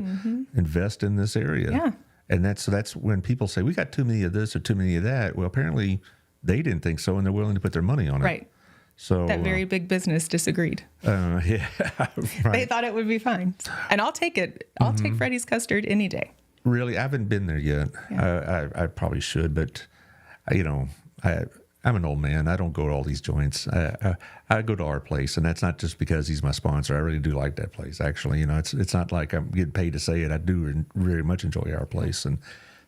invest in this area. Yeah. And that's when people say, we got too many of this or too many of that. Well, apparently they didn't think so, and they're willing to put their money on it. Right. So that very big business disagreed. Yeah. Right. They thought it would be fine. And I'll take it. I'll take Freddy's custard any day. Really? I haven't been there yet. Yeah. I probably should, but, I'm an old man. I don't go to all these joints. I go to our place, and that's not just because he's my sponsor. I really do like that place, actually. It's not like I'm getting paid to say it. I do very much enjoy our place, and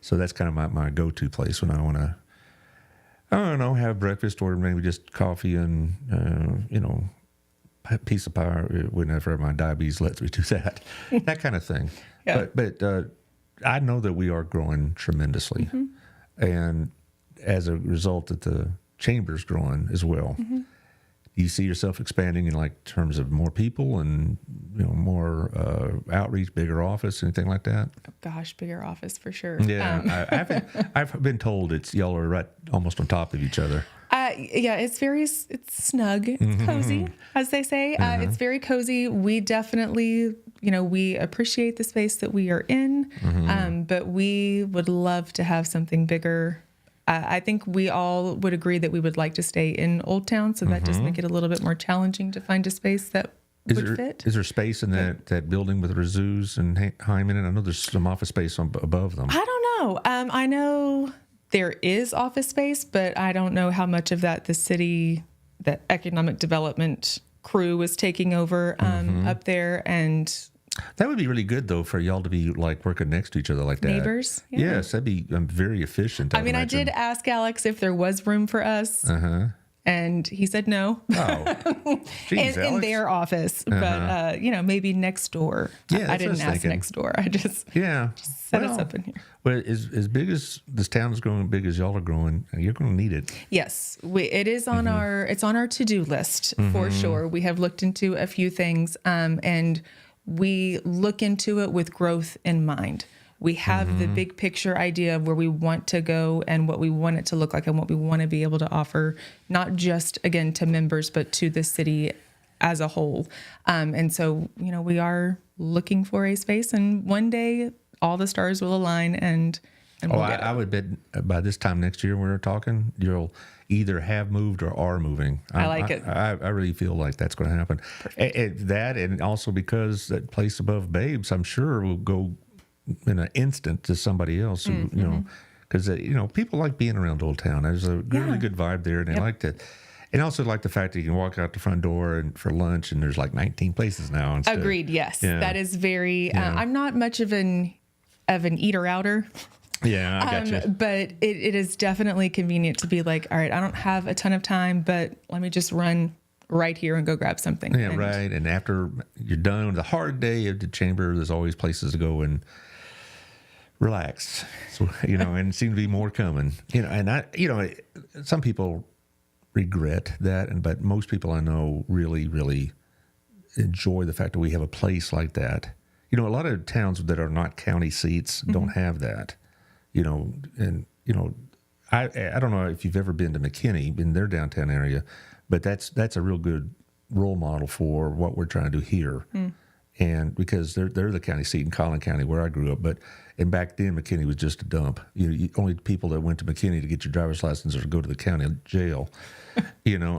so that's kind of my go-to place when I want to, I don't know, have breakfast or maybe just coffee and, a piece of pie whenever my diabetes lets me do that, that kind of thing. Yeah. But I know that we are growing tremendously, and as a result that the chamber's growing as well. Do you see yourself expanding in like terms of more people and more outreach, bigger office, anything like that? Oh, gosh, bigger office for sure. Yeah, I've been told y'all are right almost on top of each other. Yeah, it's snug, it's cozy, as they say. It's very cozy. We definitely, we appreciate the space that we are in, but we would love to have something bigger. I think we all would agree that we would like to stay in Old Town, so that does make it a little bit more challenging to find a space that would fit. Is there space in that building with Razoo's and Hyman? And I know there's some office space above them. I don't know. I know there is office space, but I don't know how much of that the economic development crew is taking over up there. And that would be really good, though, for y'all to be like working next to each other like that. Neighbors. Yeah. Yes, that'd be very efficient. I mean, I did ask Alex if there was room for us, and he said no. Oh, Jeez, in their office, but maybe next door. Yeah, I didn't ask next door. I just set us up in here. Well, as big as this town is growing, big as y'all are growing, you're going to need it. Yes, it is on our to-do list for sure. We have looked into a few things, and we look into it with growth in mind. We have the big picture idea of where we want to go and what we want it to look like and what we want to be able to offer, not just, again, to members, but to the city as a whole. And so, we are looking for a space, and one day all the stars will align and we'll get it. I would bet by this time next year when we're talking, you'll either have moved or are moving. I like it. I really feel like that's going to happen. And also because that place above Babes, I'm sure will go in an instant to somebody else who, because, people like being around Old Town. There's a really good vibe there, and they like to. And also like the fact that you can walk out the front door and for lunch, and there's like 19 places now. Agreed. Yes, that is very. I'm not much of an eater-outer. Yeah, I got you. But it is definitely convenient to be like, all right, I don't have a ton of time, but let me just run right here and go grab something. Yeah, right. And after you're done with a hard day at the chamber, there's always places to go and relax. So, and it seems to be more coming. Some people regret that, but most people I know really, really enjoy the fact that we have a place like that. A lot of towns that are not county seats don't have that. I don't know if you've ever been to McKinney in their downtown area, but that's a real good role model for what we're trying to do here. And because they're the county seat in Collin County where I grew up, and back then McKinney was just a dump. Only people that went to McKinney to get your driver's license or to go to the county jail.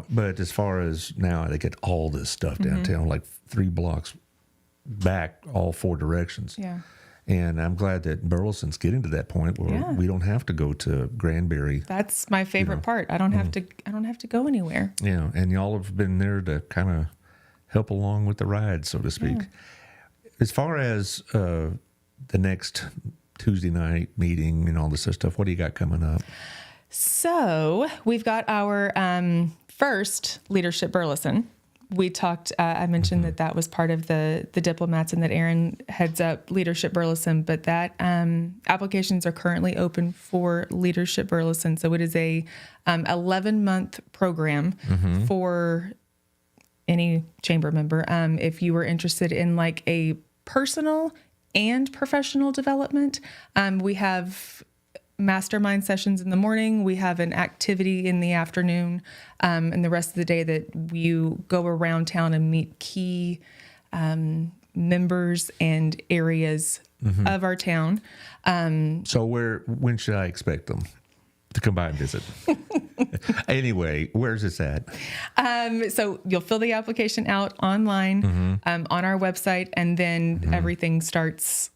But as far as now, they get all this stuff downtown, like 3 blocks back, all 4 directions. Yeah. And I'm glad that Burleson's getting to that point where we don't have to go to Granbury. That's my favorite part. I don't have to go anywhere. Yeah, and y'all have been there to kind of help along with the ride, so to speak. As far as the next Tuesday night meeting and all this other stuff, what do you got coming up? So we've got our first Leadership Burleson. We talked, I mentioned that was part of the diplomats and that Aaron heads up Leadership Burleson, but that applications are currently open for Leadership Burleson. So it is a 11-month program for any chamber member. If you were interested in like a personal and professional development, we have mastermind sessions in the morning. We have an activity in the afternoon, and the rest of the day that you go around town and meet key members and areas of our town. So when should I expect them to come by and visit? Anyway, where's this at? So you'll fill the application out online on our website, and then everything starts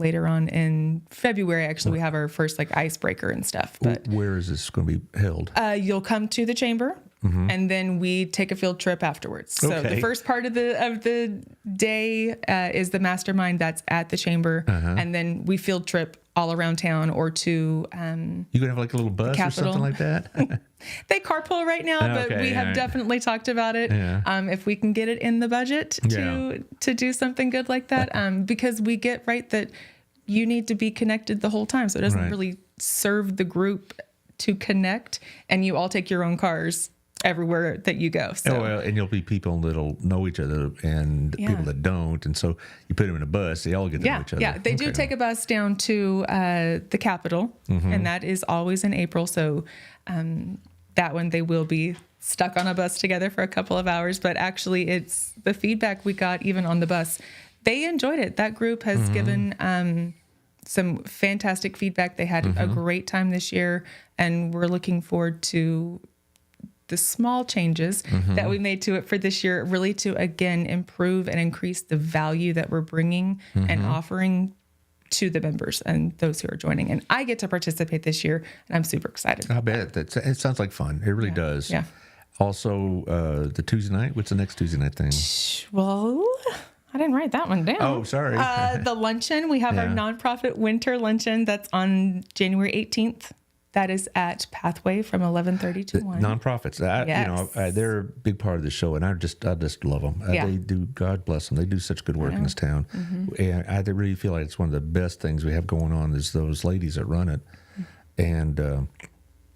later on in February. Actually, we have our first like icebreaker and stuff. But where is this going to be held? You'll come to the chamber, and then we take a field trip afterwards. So the first part of the day is the mastermind that's at the chamber, and then we field trip all around town or to you gonna have like a little bus or something like that? They carpool right now, but we have definitely talked about it. If we can get it in the budget to do something good like that, because we get that you need to be connected the whole time, so it doesn't really serve the group to connect, and you all take your own cars everywhere that you go. So. And you'll be people that'll know each other and people that don't. And so you put them in a bus, they all get to know each other. Yeah, they do take a bus down to the Capitol, and that is always in April. So that one, they will be stuck on a bus together for a couple of hours. But actually, it's the feedback we got even on the bus. They enjoyed it. That group has given some fantastic feedback. They had a great time this year, and we're looking forward to the small changes that we made to it for this year, really to, again, improve and increase the value that we're bringing and offering to the members and those who are joining. And I get to participate this year, and I'm super excited. I bet. It sounds like fun. It really does. Yeah. Also, the Tuesday night, what's the next Tuesday night thing? Well, I didn't write that one down. Oh, sorry. The luncheon, we have our nonprofit winter luncheon that's on January 18th. That is at Pathway from 11:30 to 1. Nonprofits, they're a big part of the show, and I just love them. They do. God bless them. They do such good work in this town, and I really feel like it's one of the best things we have going on is those ladies that run it, and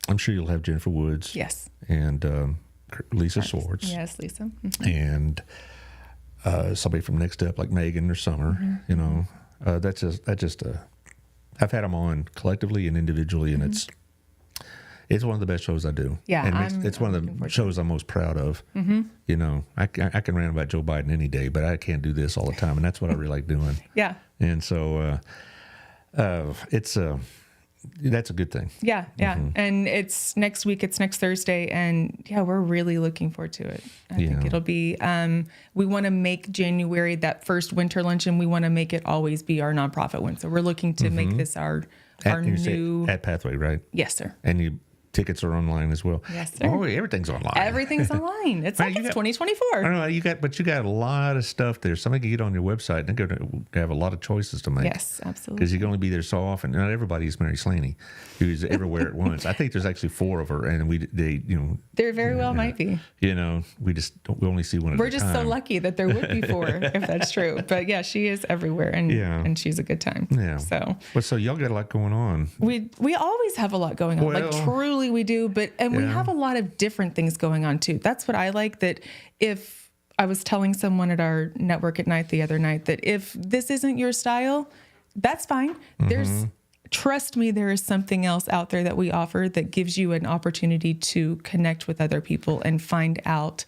I'm sure you'll have Jennifer Woods, and Lisa Swartz, Lisa, and somebody from Next Up like Megan or Summer. You know, that's just I've had them on collectively and individually, and it's one of the best shows I do. Yeah, and it's one of the shows I'm most proud of. You know, I can rant about Joe Biden any day, but I can't do this all the time, and that's what I really like doing. Yeah. And so that's a good thing. Yeah. And it's next week. It's next Thursday, and we're really looking forward to it. I think it'll be. We want to make January, that first winter luncheon, we want to make it always be our nonprofit one. So we're looking to make this our new at Pathway, right? Yes, sir. And tickets are online as well. Yes, sir. Oh, everything's online. Everything's online. It's like it's 2024. I don't know. You got a lot of stuff there. Somebody can get on your website and they're going to have a lot of choices to make. Yes, absolutely. Because you can only be there so often. Not everybody is Mary Slaney, who's everywhere at once. I think there's actually 4 of her, and there very well might be. You know, we only see one at a time. We're just so lucky that there would be 4 if that's true. But yeah, she is everywhere, and she's a good time. Yeah. So y'all got a lot going on. We always have a lot going on. Like truly we do, and we have a lot of different things going on too. That's what I like, that if I was telling someone at our network at night the other night that if this isn't your style, that's fine. Trust me, there is something else out there that we offer that gives you an opportunity to connect with other people and find out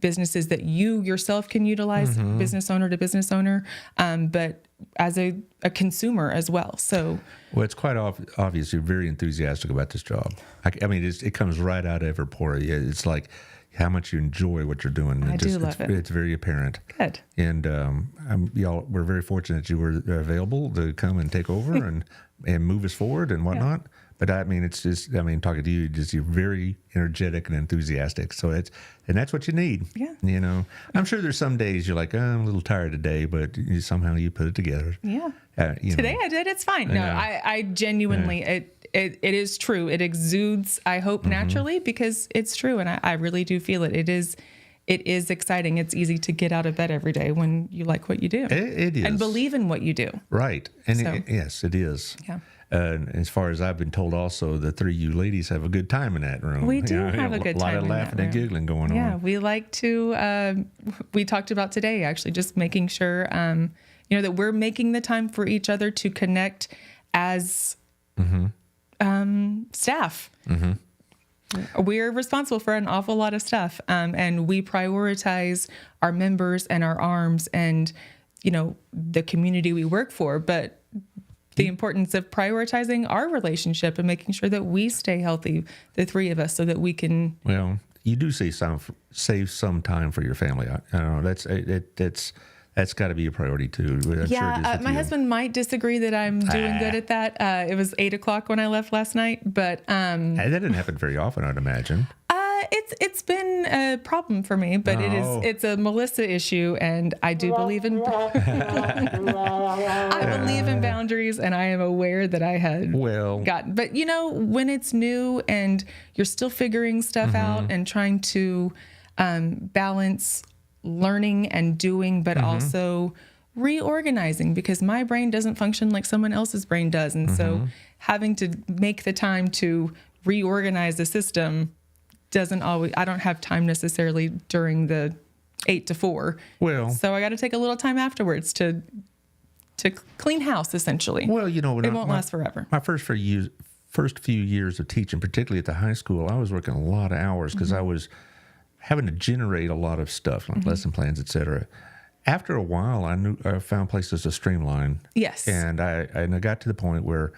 businesses that you yourself can utilize, business owner to business owner, but as a consumer as well. So, well, it's quite obvious you're very enthusiastic about this job. I mean, it comes right out of every pore. It's like how much you enjoy what you're doing. I do love it. It's very apparent. Good. And we're very fortunate that you were available to come and take over and move us forward and whatnot. But I mean, it's just, I mean, talking to you, just you're very energetic and enthusiastic. So that's what you need. Yeah. You know, I'm sure there's some days you're like, oh, I'm a little tired today, but somehow you put it together. Yeah. You Today know. I did. It's fine. No, Yeah. I genuinely, it is true. It exudes, I hope, naturally, because it's true. And I really do feel it. It is exciting. It's easy to get out of bed every day when you like what you do. It is. And believe in what you do. Right. And So- yes, it is. Yeah. And as far as I've been told, also the three of you ladies have a good time in that room. We do have a good lot time of in that laughing and room. giggling going Yeah, on. we like to. We talked about today actually, just making sure that we're making the time for each other to connect as staff. We're responsible for an awful lot of stuff, and we prioritize our members and our arms and the community we work for, but the importance of prioritizing our relationship and making sure that we stay healthy, the three of us, so that we can. Well, you do save some time for your family. I don't know. That's got to be a priority too. I'm sure it is with My you. husband might disagree that I'm doing good at that. It was 8:00 when I left last night, but Hey, that didn't happen very often, I'd imagine. it's been a problem for me. But Oh. it's a Melissa issue, and I do believe in. I believe in boundaries, and I am aware that I had Well, gotten. But when it's new and you're still figuring stuff out and trying to balance learning and doing, but also reorganizing, because my brain doesn't function like someone else's brain does. And so having to make the time to reorganize the system I don't have time necessarily during the 8 to 4. Well, So I got to take a little time afterwards to clean house, essentially. well, it won't last forever. My first few years of teaching, particularly at the high school, I was working a lot of hours because I was having to generate a lot of stuff, like lesson plans, etc. After a while, I found places to streamline. Yes. And I got to the point where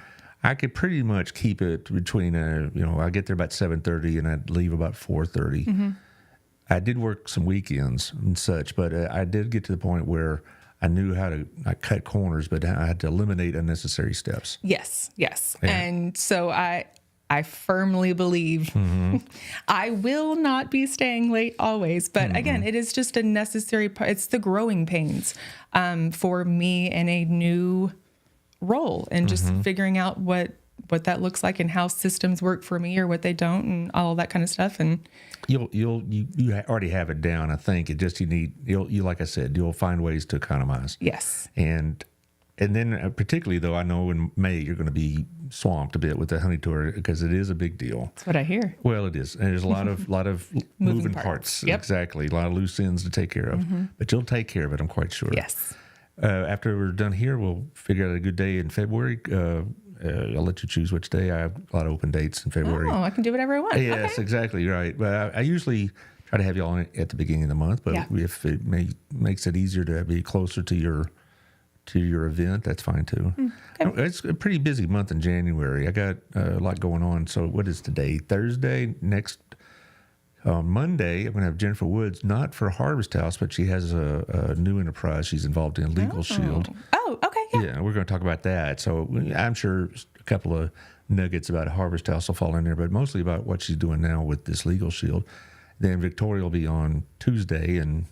I could pretty much keep it between, I get there about 7:30 and I'd leave about 4:30. I did work some weekends and such, but I did get to the point where I knew how to not cut corners, but I had to eliminate unnecessary steps. Yes. Yeah. And so I firmly believe I will not be staying late always. But again, it is just a necessary part. It's the growing pains for me in a new role, and just figuring out what that looks like and how systems work for me or what they don't, and all that kind of stuff. And You already have it down. I think it just you like I said, you'll find ways to economize. yes. And then particularly though, I know in May you're going to be swamped a bit with the honey tour because it is a big deal. That's what I hear. Well, it is. And there's a lot of moving parts. Yep. Exactly. A lot of loose ends to take care of. But you'll take care of it, I'm quite sure. Yes. After we're done here, we'll figure out a good day in February. I'll let you choose which day. I have a lot of open dates in February. Oh, I can do whatever I want. Yes, Okay. exactly right. But I usually try to have you all at the beginning of the month. But Yeah. if it makes it easier to be closer to your event, that's fine too. Okay. It's a pretty busy month in January. I got a lot going on. So what is today? Thursday. Next Monday, I'm going to have Jennifer Woods, not for Harvest House, but she has a new enterprise she's involved in, Legal Shield. Oh, okay. Yeah. Yeah, we're going to talk about that. So I'm sure a couple of nuggets about Harvest House will fall in there, but mostly about what she's doing now with this Legal Shield. Then Victoria will be on Tuesday, and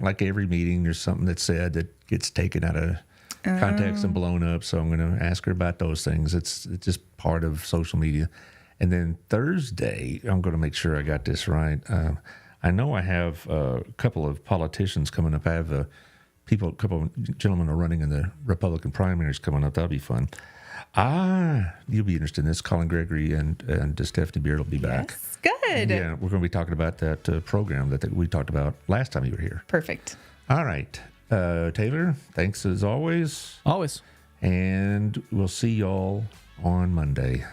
like every meeting, there's something that's said that gets taken out of context and blown up. So I'm going to ask her about those things. It's just part of social media. And then Thursday, I'm going to make sure I got this right. I know I have a couple of politicians coming up. I have a couple of gentlemen are running in the Republican primaries coming up. That'll be fun. You'll be interested in this. Colin Gregory and Stephanie Beard will be back. Yes. Good. Yeah, we're going to be talking about that program that we talked about last time you were here. Perfect. All right. Taylor, thanks as always. Always. And we'll see y'all on Monday.